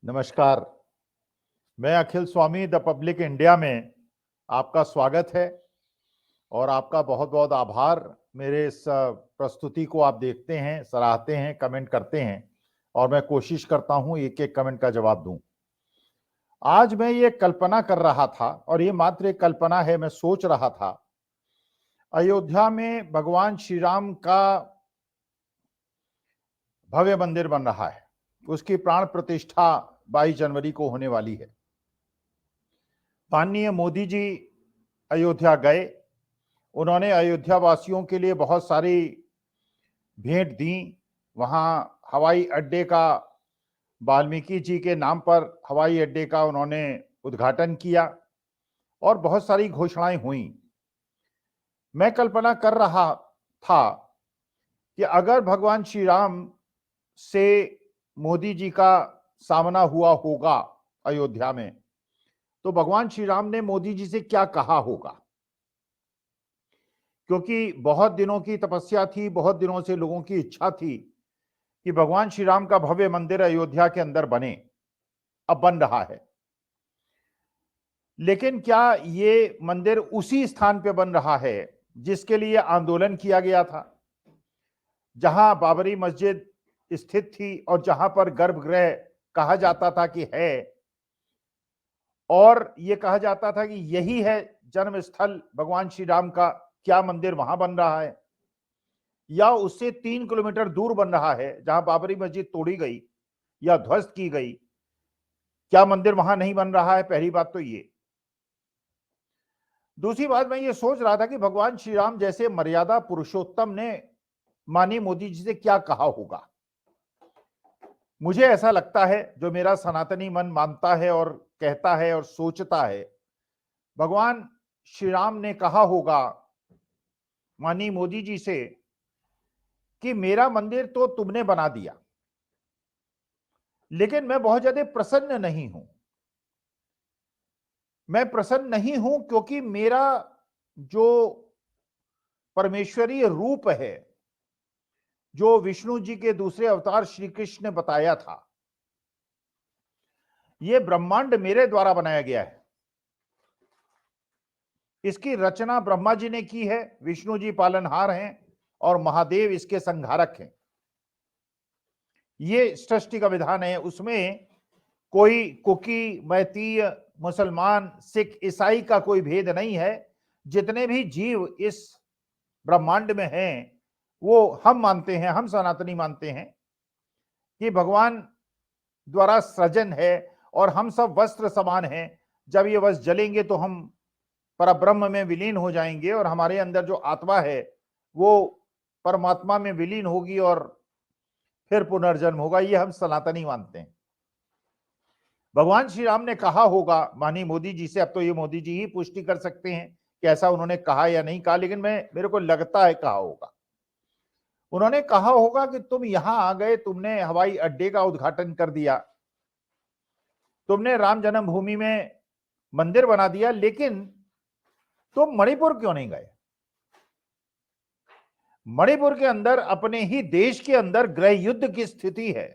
नमस्कार। मैं अखिल स्वामी the public India में आपका स्वागत है और आपका बहुत बहुत आभार। मेरे इस प्रस्तुति को आप देखते हैं, सराहते हैं, कमेंट करते हैं और मैं कोशिश करता हूं एक एक कमेंट का जवाब दूं। आज मैं ये कल्पना कर रहा था और ये मात्र एक कल्पना है, मैं सोच रहा था अयोध्या में भगवान श्री राम का भव्य मंदिर बन रहा है। उसकी प्राण प्रतिष्ठा 22 जनवरी को होने वाली है। माननीय मोदी जी अयोध्या गए, उन्होंने अयोध्या वासियों के लिए बहुत सारी भेंट दी। वहां हवाई अड्डे का, वाल्मीकि जी के नाम पर हवाई अड्डे का उन्होंने उद्घाटन किया और बहुत सारी घोषणाएं हुई। मैं कल्पना कर रहा था कि अगर भगवान श्री राम से मोदी जी का सामना हुआ होगा अयोध्या में, तो भगवान श्री राम ने मोदी जी से क्या कहा होगा। क्योंकि बहुत दिनों की तपस्या थी, बहुत दिनों से लोगों की इच्छा थी कि भगवान श्री राम का भव्य मंदिर अयोध्या के अंदर बने। अब बन रहा है, लेकिन क्या ये मंदिर उसी स्थान पे बन रहा है जिसके लिए आंदोलन किया गया था, जहां बाबरी मस्जिद स्थित थी और जहां पर गर्भगृह कहा जाता था कि है, और यह कहा जाता था कि यही है जन्म स्थल भगवान श्री राम का। क्या मंदिर वहां बन रहा है या उससे 3 किलोमीटर दूर बन रहा है जहां बाबरी मस्जिद तोड़ी गई या ध्वस्त की गई? क्या मंदिर वहां नहीं बन रहा है? पहली बात तो ये। दूसरी बात, मैं ये सोच रहा था कि भगवान श्री राम जैसे मर्यादा पुरुषोत्तम ने माननीय मोदी जी से क्या कहा होगा। मुझे ऐसा लगता है, जो मेरा सनातनी मन मानता है और कहता है और सोचता है, भगवान श्री राम ने कहा होगा माननीय मोदी जी से कि मेरा मंदिर तो तुमने बना दिया, लेकिन मैं बहुत ज्यादा प्रसन्न नहीं हूं। मैं प्रसन्न नहीं हूं क्योंकि मेरा जो परमेश्वरीय रूप है, जो विष्णु जी के दूसरे अवतार श्री कृष्ण ने बताया था, यह ब्रह्मांड मेरे द्वारा बनाया गया है। इसकी रचना ब्रह्मा जी ने की है, विष्णु जी पालनहार हैं और महादेव इसके संहारक हैं। ये सृष्टि का विधान है। उसमें कोई कुकी, मैतीय, मुसलमान, सिख, ईसाई का कोई भेद नहीं है। जितने भी जीव इस ब्रह्मांड में हैं, वो हम मानते हैं, हम सनातनी मानते हैं कि भगवान द्वारा सृजन है और हम सब वस्त्र समान हैं। जब ये वस्त्र जलेंगे तो हम परब्रह्म में विलीन हो जाएंगे और हमारे अंदर जो आत्मा है वो परमात्मा में विलीन होगी और फिर पुनर्जन्म होगा। ये हम सनातनी मानते हैं। भगवान श्री राम ने कहा होगा माननीय मोदी जी से, अब तो ये मोदी जी ही पुष्टि कर सकते हैं कि ऐसा उन्होंने कहा या नहीं कहा, लेकिन मेरे को लगता है कहा होगा। उन्होंने कहा होगा कि तुम यहां आ गए, तुमने हवाई अड्डे का उद्घाटन कर दिया, तुमने राम जन्मभूमि में मंदिर बना दिया, लेकिन तुम मणिपुर क्यों नहीं गए? मणिपुर के अंदर, अपने ही देश के अंदर गृह युद्ध की स्थिति है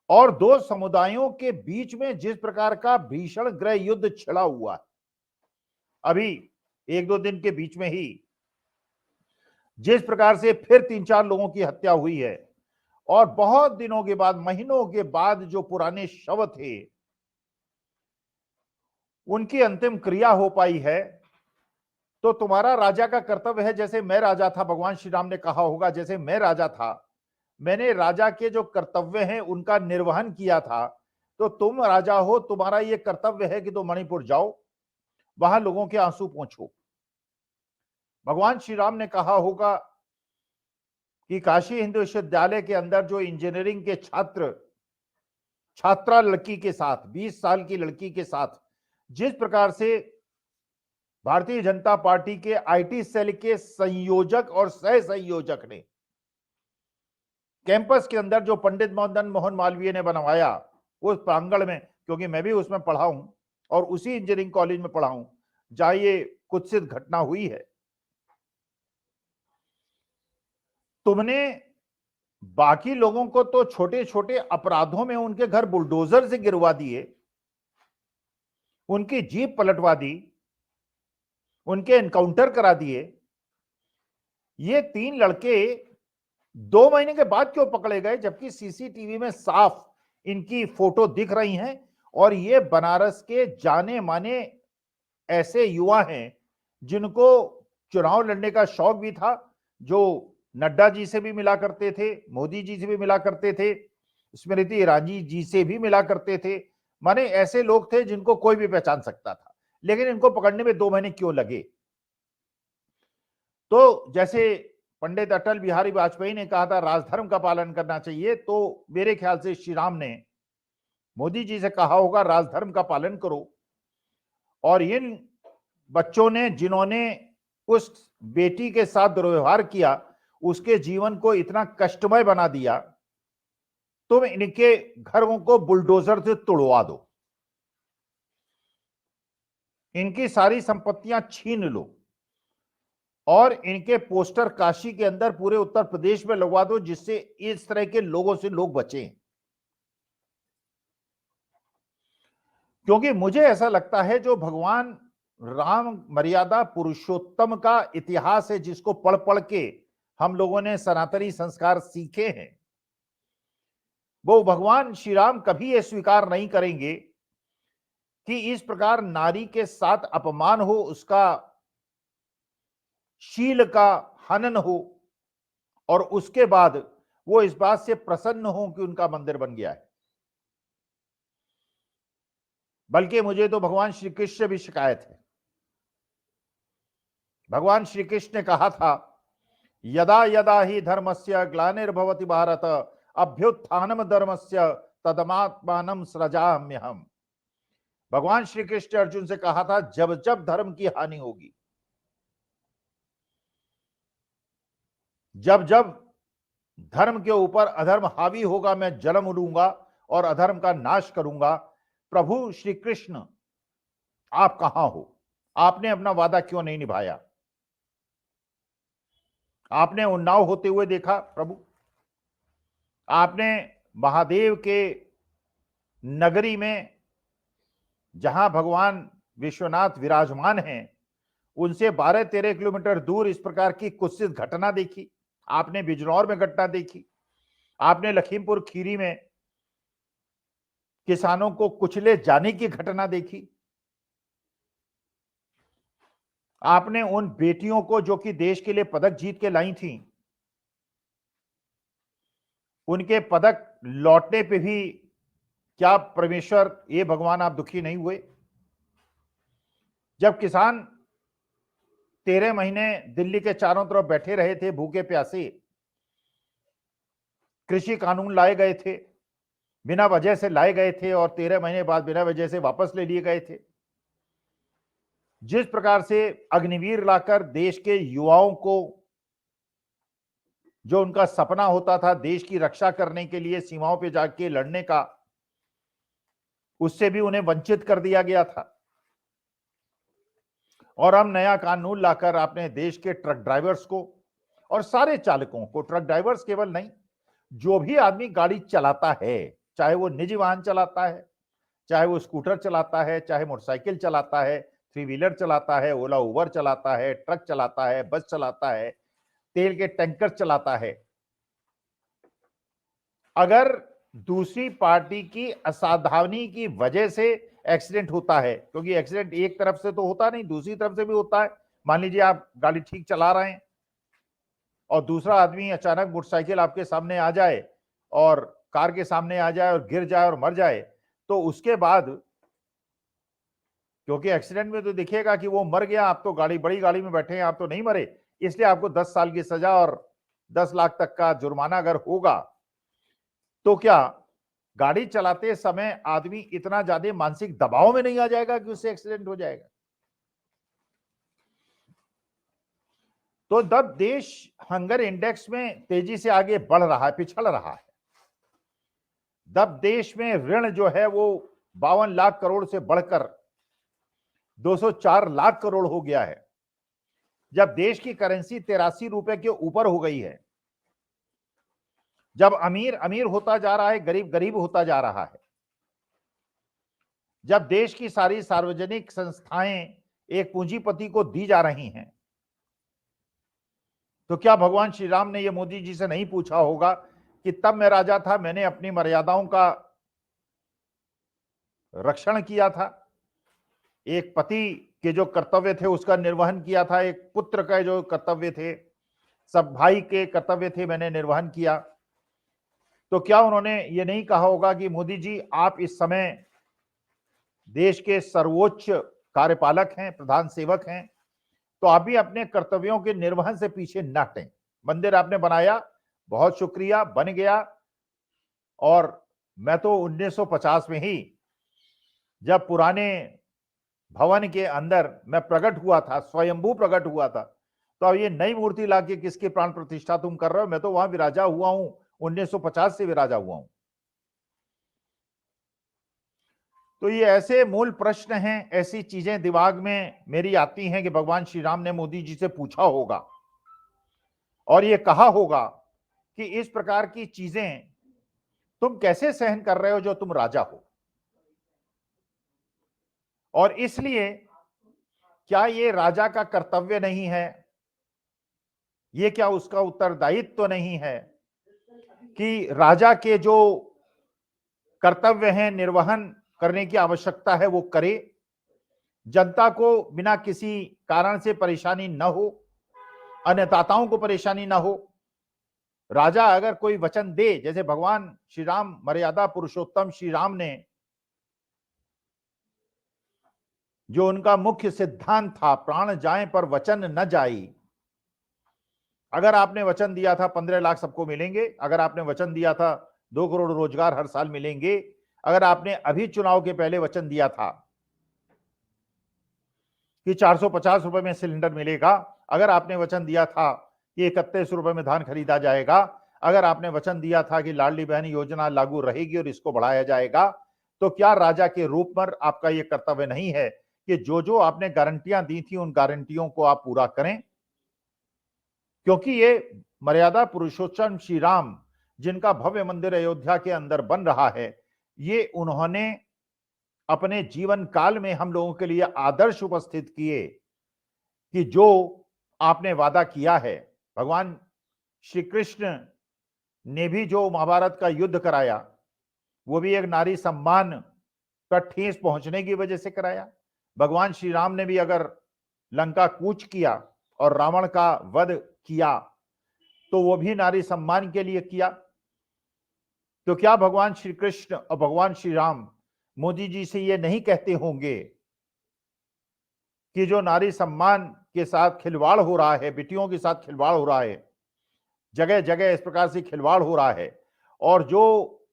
और दो समुदायों के बीच में जिस प्रकार का भीषण गृह युद्ध छिड़ा हुआ है, अभी 1-2 दिन के बीच में ही जिस प्रकार से फिर 3-4 लोगों की हत्या हुई है और बहुत दिनों के बाद, महीनों के बाद जो पुराने शव थे उनकी अंतिम क्रिया हो पाई है, तो तुम्हारा राजा का कर्तव्य है, जैसे मैं राजा था, भगवान श्री राम ने कहा होगा जैसे मैं राजा था, मैंने राजा के जो कर्तव्य हैं उनका निर्वहन किया था, तो तुम राजा हो, तुम्हारा यह कर्तव्य है कि तुम मणिपुर जाओ, वहां लोगों के आंसू पोंछो। भगवान श्री राम ने कहा होगा कि काशी हिंदू विश्वविद्यालय के अंदर जो इंजीनियरिंग के छात्रा लड़की के साथ, 20 साल की लड़की के साथ जिस प्रकार से भारतीय जनता पार्टी के आईटी सेल के संयोजक और सह संयोजक ने कैंपस के अंदर जो पंडित मदन मोहन मालवीय ने बनवाया उस प्रांगण में, क्योंकि मैं भी उसमें पढ़ा हूं और उसी इंजीनियरिंग कॉलेज में पढ़ा हूं जहां ये कुत्सित घटना हुई है, तुमने बाकी लोगों को तो छोटे छोटे अपराधों में उनके घर बुलडोजर से गिरवा दिए, उनकी जीप पलटवा दी, उनके एनकाउंटर करा दिए। ये 3 लड़के 2 महीने के बाद क्यों पकड़े गए, जबकि सीसीटीवी में साफ इनकी फोटो दिख रही हैं। और ये बनारस के जाने माने ऐसे युवा हैं जिनको चुनाव लड़ने का शौक भी था, जो नड्डा जी से भी मिला करते थे, मोदी जी से भी मिला करते थे, स्मृति ईरानी जी से भी मिला करते थे। माने ऐसे लोग थे जिनको कोई भी पहचान सकता था। लेकिन इनको पकड़ने में 2 महीने क्यों लगे? तो जैसे पंडित अटल बिहारी वाजपेयी ने कहा था राजधर्म का पालन करना चाहिए, तो मेरे ख्याल से श्री राम ने मोदी जी से कहा होगा राजधर्म का पालन करो। और इन बच्चों ने जिन्होंने उस बेटी के साथ दुर्व्यवहार किया, उसके जीवन को इतना कष्टमय बना दिया, तुम इनके घरों को बुलडोजर से तोड़वा दो, इनकी सारी संपत्तियां छीन लो और इनके पोस्टर काशी के अंदर पूरे उत्तर प्रदेश में लगवा दो, जिससे इस तरह के लोगों से लोग बचें। क्योंकि मुझे ऐसा लगता है जो भगवान राम मर्यादा पुरुषोत्तम का इतिहास है, जिसको पढ़ पढ़ के हम लोगों ने सनातनी संस्कार सीखे हैं, वो भगवान श्री राम कभी ये स्वीकार नहीं करेंगे कि इस प्रकार नारी के साथ अपमान हो, उसका शील का हनन हो, और उसके बाद वो इस बात से प्रसन्न हो कि उनका मंदिर बन गया है। बल्कि मुझे तो भगवान श्री कृष्ण से भी शिकायत है। भगवान श्री कृष्ण ने कहा था यदा यदा ही धर्मस्य ग्लानिर्भवति भारत अभ्युत्थानम धर्मस्य तदमात्मानं सृजाम्यहम्। भगवान श्री कृष्ण ने अर्जुन से कहा था जब जब धर्म की हानि होगी, जब जब धर्म के ऊपर अधर्म हावी होगा, मैं जन्म लूंगा और अधर्म का नाश करूंगा। प्रभु श्री कृष्ण आप कहां हो? आपने अपना वादा क्यों नहीं निभाया? आपने उन्नाव होते हुए देखा प्रभु, आपने महादेव के नगरी में जहां भगवान विश्वनाथ विराजमान हैं, उनसे 12-13 किलोमीटर दूर इस प्रकार की कुत्सित घटना देखी। आपने बिजनौर में घटना देखी, आपने लखीमपुर खीरी में किसानों को कुचले जाने की घटना देखी, आपने उन बेटियों को जो कि देश के लिए पदक जीत के लाई थी, उनके पदक लौटने पे भी क्या परमेश्वर ये भगवान आप दुखी नहीं हुए? जब किसान 13 महीने दिल्ली के चारों तरफ बैठे रहे थे भूखे प्यासे, कृषि कानून लाए गए थे, बिना वजह से लाए गए थे और 13 महीने बाद बिना वजह से वापस ले लिए गए थे। जिस प्रकार से अग्निवीर लाकर देश के युवाओं को, जो उनका सपना होता था देश की रक्षा करने के लिए सीमाओं पे जाके लड़ने का, उससे भी उन्हें वंचित कर दिया गया था। और हम नया कानून लाकर आपने देश के ट्रक ड्राइवर्स को और सारे चालकों को, ट्रक ड्राइवर्स केवल नहीं, जो भी आदमी गाड़ी चलाता है, चाहे वो निजी वाहन चलाता है, चाहे वो स्कूटर चलाता है, चाहे मोटरसाइकिल चलाता है, 3 व्हीलर चलाता है, ओला उबर चलाता है, ट्रक चलाता है, बस चलाता है, तेल के टैंकर चलाता है, अगर दूसरी पार्टी की असावधानी की वजह से एक्सीडेंट होता है, क्योंकि एक्सीडेंट एक तरफ से तो होता नहीं, दूसरी तरफ से भी होता है। मान लीजिए आप गाड़ी ठीक चला रहे हैं और दूसरा आदमी अचानक मोटरसाइकिल आपके सामने आ जाए और कार के सामने आ जाए और गिर जाए और मर जाए, तो उसके बाद, क्योंकि एक्सीडेंट में तो दिखेगा कि वो मर गया, आप तो बड़ी गाड़ी में बैठे हैं, आप तो नहीं मरे, इसलिए आपको 10 साल की सजा और 10 लाख तक का जुर्माना अगर होगा, तो क्या गाड़ी चलाते समय आदमी इतना ज्यादा मानसिक दबाव में नहीं आ जाएगा कि उससे एक्सीडेंट हो जाएगा? तो जब देश हंगर इंडेक्स में तेजी से आगे बढ़ रहा है, पिछड़ रहा है, जब देश में ऋण जो है वो 52 लाख करोड़ से बढ़कर 204 लाख करोड़ हो गया है, जब देश की करेंसी 83 रुपए के ऊपर हो गई है, जब अमीर अमीर होता जा रहा है, गरीब गरीब होता जा रहा है, जब देश की सारी सार्वजनिक संस्थाएं एक पूंजीपति को दी जा रही हैं, तो क्या भगवान श्री राम ने ये मोदी जी से नहीं पूछा होगा कि तब मैं राजा था, मैंने अपनी मर्यादाओं का रक्षण किया था, एक पति के जो कर्तव्य थे उसका निर्वहन किया था, एक पुत्र का जो कर्तव्य थे, सब भाई के कर्तव्य थे, मैंने निर्वहन किया। तो क्या उन्होंने ये नहीं कहा होगा कि मोदी जी आप इस समय देश के सर्वोच्च कार्यपालक हैं, प्रधान सेवक हैं, तो आप भी अपने कर्तव्यों के निर्वहन से पीछे न हटें। मंदिर आपने बनाया, बहुत शुक्रिया, बन गया। और मैं तो 1950 में ही जब पुराने भवन के अंदर मैं प्रकट हुआ था, स्वयंभू प्रकट हुआ था, तो अब ये नई मूर्ति लाके किसकी प्राण प्रतिष्ठा तुम कर रहे हो? मैं तो वहां विराजा हुआ हूं, 1950 से विराजा हुआ हूं। तो ये ऐसे मूल प्रश्न हैं, ऐसी चीजें दिमाग में मेरी आती हैं कि भगवान श्री राम ने मोदी जी से पूछा होगा और ये कहा होगा कि इस प्रकार की चीजें तुम कैसे सहन कर रहे हो जो तुम राजा हो, और इसलिए क्या ये राजा का कर्तव्य नहीं है, ये क्या उसका उत्तरदायित्व तो नहीं है कि राजा के जो कर्तव्य हैं, निर्वहन करने की आवश्यकता है वो करे, जनता को बिना किसी कारण से परेशानी न हो, अन्नदाताओं को परेशानी ना हो। राजा अगर कोई वचन दे, जैसे भगवान श्री राम मर्यादा पुरुषोत्तम श्री राम ने जो उनका मुख्य सिद्धांत था, प्राण जाए पर वचन न जाई। अगर आपने वचन दिया था 15 लाख सबको मिलेंगे, अगर आपने वचन दिया था 2 करोड़ रोजगार हर साल मिलेंगे, अगर आपने अभी चुनाव के पहले वचन दिया था कि 450 रुपए में सिलेंडर मिलेगा, अगर आपने वचन दिया था कि 31 रुपए में धान खरीदा जाएगा, अगर आपने वचन दिया था कि लाडली बहन योजना लागू रहेगी और इसको बढ़ाया जाएगा, तो क्या राजा के रूप में आपका यह कर्तव्य नहीं है कि जो जो आपने गारंटियां दी थी उन गारंटियों को आप पूरा करें? क्योंकि ये मर्यादा पुरुषोत्तम श्री राम जिनका भव्य मंदिर अयोध्या के अंदर बन रहा है, ये उन्होंने अपने जीवन काल में हम लोगों के लिए आदर्श उपस्थित किए कि जो आपने वादा किया है। भगवान श्री कृष्ण ने भी जो महाभारत का युद्ध कराया, वो भी एक नारी सम्मान पर ठेस पहुंचने की वजह से कराया। भगवान श्री राम ने भी अगर लंका कूच किया और रावण का वध किया, तो वो भी नारी सम्मान के लिए किया। तो क्या भगवान श्री कृष्ण और भगवान श्री राम मोदी जी से ये नहीं कहते होंगे कि जो नारी सम्मान के साथ खिलवाड़ हो रहा है, बेटियों के साथ खिलवाड़ हो रहा है, जगह जगह इस प्रकार से खिलवाड़ हो रहा है, और जो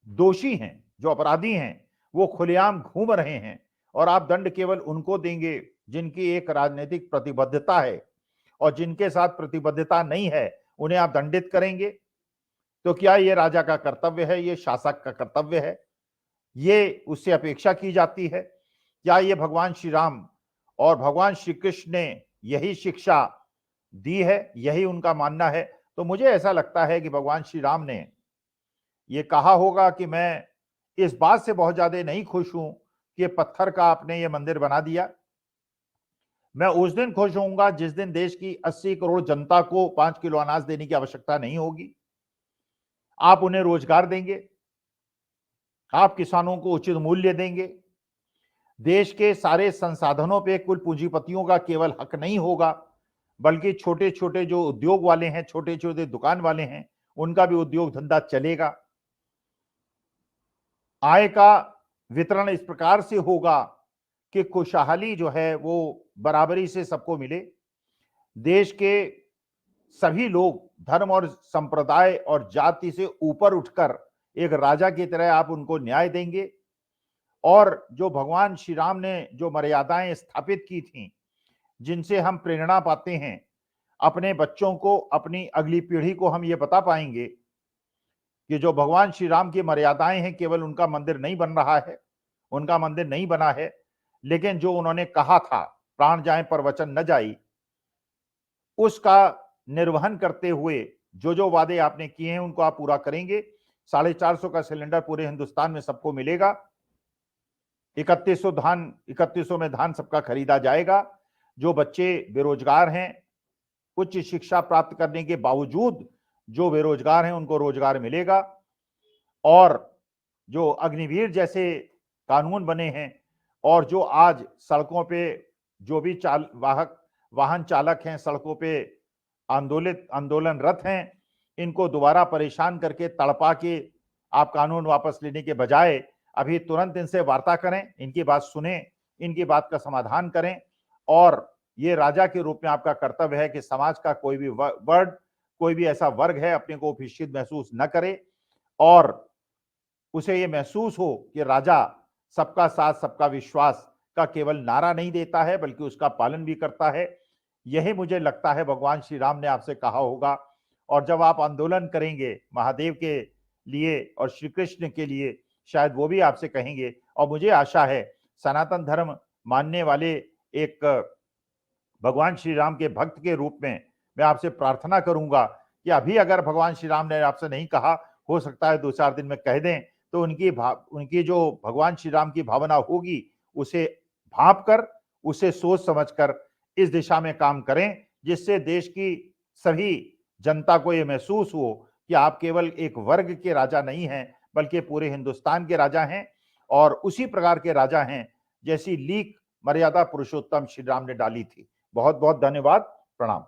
दोषी हैं, जो अपराधी हैं, वो खुलेआम घूम रहे हैं, और आप दंड केवल उनको देंगे जिनकी एक राजनीतिक प्रतिबद्धता है, और जिनके साथ प्रतिबद्धता नहीं है उन्हें आप दंडित करेंगे? तो क्या ये राजा का कर्तव्य है? ये शासक का कर्तव्य है? ये उससे अपेक्षा की जाती है? क्या ये भगवान श्री राम और भगवान श्री कृष्ण ने यही शिक्षा दी है, यही उनका मानना है? तो मुझे ऐसा लगता है कि भगवान श्री राम ने ये कहा होगा कि मैं इस बात से बहुत ज्यादा नहीं खुश हूं कि पत्थर का आपने ये मंदिर बना दिया। मैं उस दिन खुश होऊंगा जिस दिन देश की 80 करोड़ जनता को 5 किलो अनाज देने की आवश्यकता नहीं होगी। आप उन्हें रोजगार देंगे, आप किसानों को उचित मूल्य देंगे, देश के सारे संसाधनों पे कुल पूंजीपतियों का केवल हक नहीं होगा, बल्कि छोटे छोटे जो उद्योग वाले हैं, छोटे छोटे दुकान वाले हैं, उनका भी उद्योग धंधा चलेगा। आय का वितरण इस प्रकार से होगा कि खुशहाली जो है वो बराबरी से सबको मिले। देश के सभी लोग धर्म और संप्रदाय और जाति से ऊपर उठकर एक राजा की तरह आप उनको न्याय देंगे, और जो भगवान श्री राम ने जो मर्यादाएं स्थापित की थी, जिनसे हम प्रेरणा पाते हैं, अपने बच्चों को, अपनी अगली पीढ़ी को हम ये बता पाएंगे कि जो भगवान श्री राम की मर्यादाएं हैं, केवल उनका मंदिर नहीं बन रहा है, उनका मंदिर नहीं बना है, लेकिन जो उन्होंने कहा था प्राण जाए पर वचन न जाई, उसका निर्वहन करते हुए जो जो वादे आपने किए हैं उनको आप पूरा करेंगे। 450 का सिलेंडर पूरे हिंदुस्तान में सबको मिलेगा। 3100 में धान सबका खरीदा जाएगा। जो बच्चे बेरोजगार हैं, उच्च शिक्षा प्राप्त करने के बावजूद जो बेरोजगार हैं उनको रोजगार मिलेगा। और जो अग्निवीर जैसे कानून बने हैं और जो आज सड़कों पे जो भी वाहन चालक हैं, सड़कों पे आंदोलनरत हैं, इनको दोबारा परेशान करके तड़पा के आप कानून वापस लेने के बजाय अभी तुरंत इनसे वार्ता करें, इनकी बात सुने, इनकी बात का समाधान करें। और ये राजा के रूप में आपका कर्तव्य है कि समाज का कोई भी ऐसा वर्ग है अपने को उपहित महसूस न करे और उसे ये महसूस हो कि राजा सबका साथ सबका विश्वास का केवल नारा नहीं देता है बल्कि उसका पालन भी करता है। यही मुझे लगता है भगवान श्री राम ने आपसे कहा होगा। और जब आप आंदोलन करेंगे महादेव के लिए और श्री कृष्ण के लिए, शायद वो भी आपसे कहेंगे। और मुझे आशा है सनातन धर्म मानने वाले एक भगवान श्री राम के भक्त के रूप में मैं आपसे प्रार्थना करूंगा कि अभी अगर भगवान श्री राम ने आपसे नहीं कहा, हो सकता है 2-4 दिन में कह दें, तो उनकी जो भगवान श्री राम की भावना होगी उसे भांप कर, उसे सोच समझकर इस दिशा में काम करें, जिससे देश की सभी जनता को यह महसूस हो कि आप केवल एक वर्ग के राजा नहीं हैं बल्कि पूरे हिंदुस्तान के राजा हैं और उसी प्रकार के राजा हैं जैसी लीक मर्यादा पुरुषोत्तम श्री राम ने डाली थी। बहुत बहुत धन्यवाद। प्रणाम।